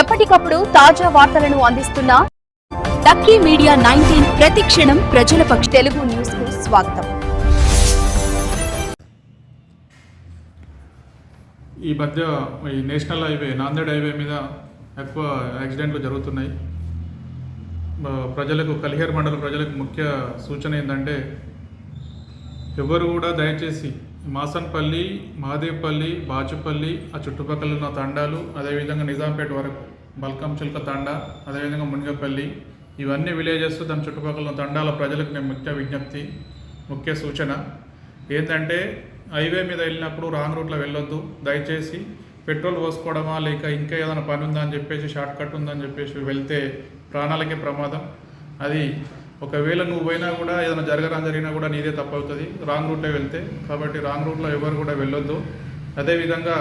ఎప్పటికప్పుడు తాజా వార్తలను అందిస్తున్న లక్కీ మీడియా 19 ప్రతి క్షణం ప్రజల పక్ష తెలుగు న్యూస్ కు స్వాగతం. ఈ మధ్య ఈ నేషనల్ హైవే నాందేడ్ హైవే మీద ఎక్కువ యాక్సిడెంట్లు జరుగుతున్నాయి. ప్రజలకు కలిహేర్ మండల ప్రజలకు ముఖ్య సూచన ఏంటంటే ఎవరు కూడా దయచేసి మాసన్పల్లి, మహదేవ్పల్లి, బాచుపల్లి ఆ చుట్టుపక్కల ఉన్న తండాలు, అదేవిధంగా నిజాంపేట వరకు బల్కం చిల్క తండా, అదేవిధంగా మునిగపల్లి, ఇవన్నీ విలేజెస్ దాని చుట్టుపక్కల ఉన్న తండాల ప్రజలకు నేను ముఖ్య విజ్ఞప్తి, ముఖ్య సూచన ఏంటంటే హైవే మీద వెళ్ళినప్పుడు రాంగ్ రూట్లో వెళ్ళొద్దు. దయచేసి పెట్రోల్ పోసుకోవడమా లేక ఇంకా ఏదైనా పని ఉందా అని చెప్పేసి షార్ట్ కట్ ఉందని చెప్పేసి వెళ్తే ప్రాణాలకే ప్రమాదం. అది ఒకవేళ నువ్వు పోయినా కూడా ఏదైనా జరిగినా కూడా నీదే తప్పవుతుంది రాంగ్ రూట్లో వెళ్తే. కాబట్టి రాంగ్ రూట్లో ఎవరు కూడా వెళ్ళొద్దు. అదేవిధంగా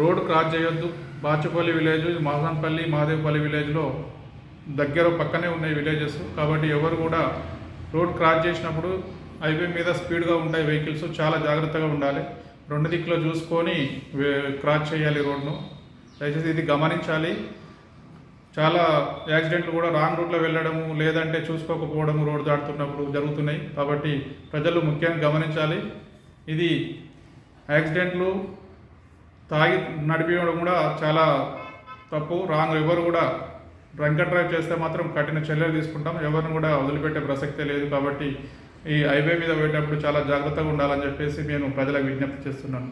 రోడ్ క్రాస్ చేయొద్దు. బాచుపల్లి విలేజ్, మాసన్పల్లి, మహదేవ్పల్లి విలేజ్లో దగ్గర పక్కనే ఉన్నాయి విలేజెస్. కాబట్టి ఎవరు కూడా రోడ్ క్రాస్ చేసినప్పుడు హైవే మీద స్పీడ్గా ఉంటాయి వెహికల్స్, చాలా జాగ్రత్తగా ఉండాలి. రెండు దిక్కులో చూసుకొని క్రాస్ చేయాలి రోడ్ను. దయచేసి ఇది గమనించాలి. చాలా యాక్సిడెంట్లు కూడా రాంగ్ రూట్లో వెళ్ళడము లేదంటే చూసుకోకపోవడము రోడ్డు దాటుతున్నప్పుడు జరుగుతున్నాయి. కాబట్టి ప్రజలు ముఖ్యంగా గమనించాలి. ఇది యాక్సిడెంట్లు తాగి నడిపించడం కూడా చాలా తప్పు, రాంగ్. ఎవరు కూడా డ్రంక్ అండ్ డ్రైవ్ చేస్తే మాత్రం కఠిన చర్యలు తీసుకుంటాం. ఎవరిని కూడా వదిలిపెట్టే ప్రసక్తే లేదు. కాబట్టి ఈ హైవే మీద పోయేటప్పుడు చాలా జాగ్రత్తగా ఉండాలని చెప్పేసి నేను ప్రజలకు విజ్ఞప్తి చేస్తున్నాను.